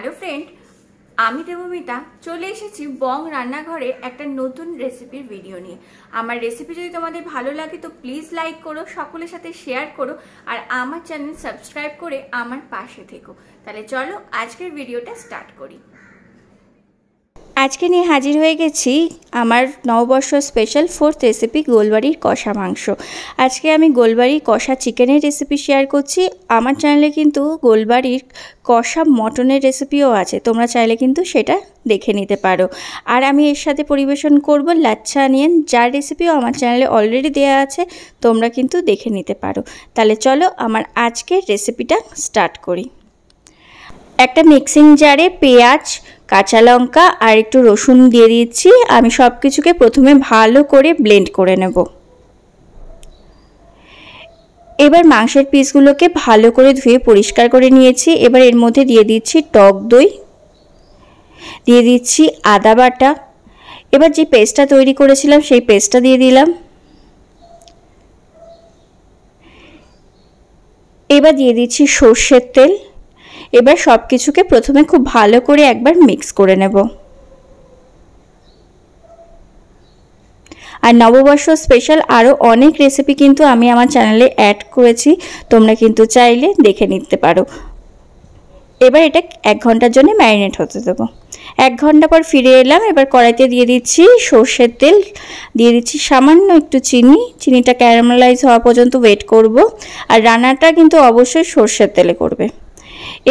Hello friend, আমি দেবমিতা চলে এসেছি বং রান্নাঘরে একটা নতুন রেসিপির ভিডিও নিয়ে। আমার রেসিপি যদি তোমাদের ভালো লাগে তো প্লিজ লাইক করো, সকলের সাথে শেয়ার করো, আর আমার চ্যানেল সাবস্ক্রাইব করে আমার পাশে থেকো। তাহলে চলো আজকের ভিডিওটা স্টার্ট করি। আজকে নিয়ে হাজির হয়ে গেছি আমার নববর্ষ স্পেশাল ফোর্থ রেসিপি গোলবাড়ির কষা মাংস। আজকে আমি গোলবাড়ির কষা চিকেনের রেসিপি শেয়ার করছি। আমার চ্যানেলে কিন্তু গোলবাড়ির কষা মটনের রেসিপিও আছে, তোমরা চাইলে কিন্তু সেটা দেখে নিতে পারো। আর আমি এর সাথে পরিবেশন করব লাচ্ছা অনিয়ন, যার রেসিপিও আমার চ্যানেলে অলরেডি দেওয়া আছে, তোমরা কিন্তু দেখে নিতে পারো। তাহলে চলো আমার আজকের রেসিপিটা স্টার্ট করি। একটা মিক্সিং জারে পেঁয়াজ, কাঁচা লঙ্কা আর একটু রসুন দিয়ে দিচ্ছি। আমি সব কিছুকে প্রথমে ভালো করে ব্লেন্ড করে নেব। এবার মাংসের পিসগুলোকে ভালো করে ধুয়ে পরিষ্কার করে নিয়েছি। এবার এর মধ্যে দিয়ে দিচ্ছি টক দই, দিয়ে দিচ্ছি আদা বাটা। এবার যে পেস্টটা তৈরি করেছিলাম সেই পেস্টটা দিয়ে দিলাম। এবার দিয়ে দিচ্ছি সর্ষের তেল। এবার সব কিছুকে প্রথমে খুব ভালো করে একবার মিক্স করে নেব। আর নববর্ষ স্পেশাল আরও অনেক রেসিপি কিন্তু আমি আমার চ্যানেলে অ্যাড করেছি, তোমরা কিন্তু চাইলে দেখে নিতে পারো। এবার এটা 1 ঘন্টার জন্য ম্যারিনেট হতে দেবো। 1 ঘন্টা পর ফিরে এলাম। এবার কড়াইতে দিয়ে দিচ্ছি সর্ষের তেল, দিয়ে দিচ্ছি সামান্য একটু চিনি। চিনিটা ক্যারামেলাইজ হওয়া পর্যন্ত ওয়েট করব। আর রান্নাটা কিন্তু অবশ্যই সর্ষের তেলে করবে।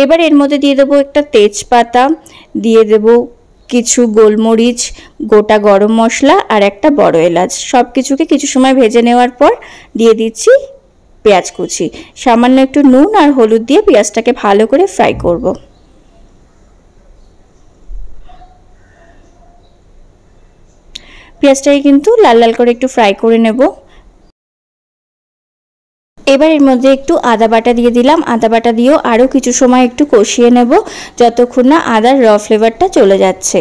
এবার এর মধ্যে দিয়ে দেবো একটা তেজপাতা, দিয়ে দেবো কিছু গোলমরিচ, গোটা গরম মশলা আর একটা বড় এলাচ। সব কিছুকে কিছু সময় ভেজে নেওয়ার পর দিয়ে দিচ্ছি পেঁয়াজ কুচি। সামান্য একটু নুন আর হলুদ দিয়ে পেঁয়াজটাকে ভালো করে ফ্রাই করব। পেঁয়াজটাকে কিন্তু লাল লাল করে একটু ফ্রাই করে নেব। এবার এর মধ্যে একটু আদা বাটা দিয়ে দিলাম। আদা বাটা দিয়েও আরও কিছু সময় একটু কষিয়ে নেব, যতক্ষণ না আদার র ফ্লেভারটা চলে যাচ্ছে।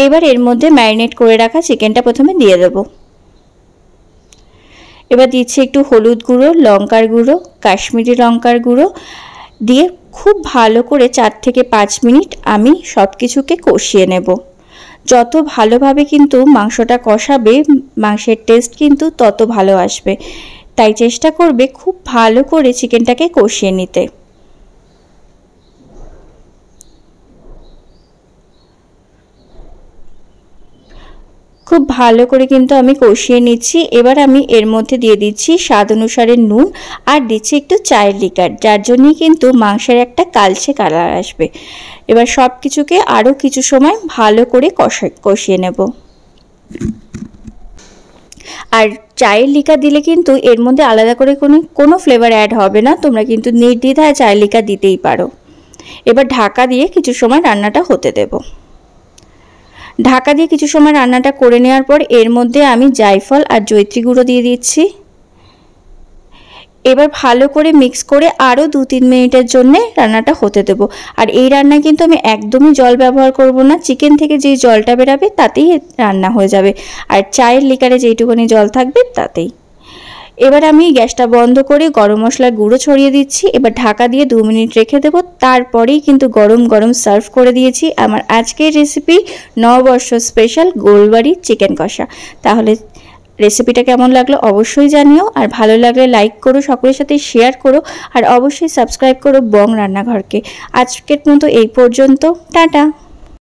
এবার এর মধ্যে ম্যারিনেট করে রাখা চিকেনটা প্রথমে দিয়ে দেব। এবার দিচ্ছি একটু হলুদ গুঁড়ো, লঙ্কার গুঁড়ো, কাশ্মীরি লঙ্কার গুঁড়ো দিয়ে খুব ভালো করে 4 থেকে 5 মিনিট আমি সব কিছুকে কষিয়ে নেব। যত ভালোভাবে কিন্তু মাংসটা কষাবে, মাংসের টেস্ট কিন্তু তত ভালো আসবে। তাই চেষ্টা করবে খুব ভালো করে চিকেনটাকে কষিয়ে নিতে। খুব ভালো করে কিন্তু আমি কষিয়ে নিচ্ছি। এবার আমি এর মধ্যে দিয়ে দিচ্ছি স্বাদ অনুসারে নুন আর দিচ্ছি একটু চায়ের লিকার, যার জন্যই কিন্তু মাংসের একটা কালচে কালার আসবে। এবার সব কিছুকে আরও কিছু সময় ভালো করে কষিয়ে নেব। আর চায়ের লিকার দিলে কিন্তু এর মধ্যে আলাদা করে কোনো ফ্লেভার অ্যাড হবে না, তোমরা কিন্তু নির্দ্বিধায় চায়ের লিকার দিতেই পারো। এবার ঢাকা দিয়ে কিছু সময় রান্নাটা হতে দেব। ঢাকা দিয়ে কিছু সময় রান্নাটা করে নেওয়ার পর এর মধ্যে আমি জায়ফল আর জয়িত্রী গুঁড়ো দিয়ে দিচ্ছি। এবার ভালো করে মিক্স করে আরও 2-3 মিনিটের জন্য রান্নাটা হতে দেব। আর এই রান্নায় কিন্তু আমি একদমই জল ব্যবহার করব না, চিকেন থেকে যেই জলটা বেরাবে তাতেই রান্না হয়ে যাবে, আর চায়ের লিকারে যেইটুকুনি জল থাকবে তাতেই। এবার আমি গ্যাসটা বন্ধ করে গরম মশলার গুঁড়ো ছড়িয়ে দিচ্ছি। এবার ঢাকা দিয়ে 2 মিনিট রেখে দেবো। তারপরেই কিন্তু গরম গরম সার্ভ করে দিয়েছি আমার আজকের রেসিপি নববর্ষ স্পেশাল গোলবাড়ি চিকেন কষা। তাহলে রেসিপিটা কেমন লাগলো অবশ্যই জানিও, আর ভালো লাগলে লাইক করো, সকলের সাথে শেয়ার করো, আর অবশ্যই সাবস্ক্রাইব করো বং রান্নাঘরকে। আজকের মতো এই পর্যন্ত, টাটা।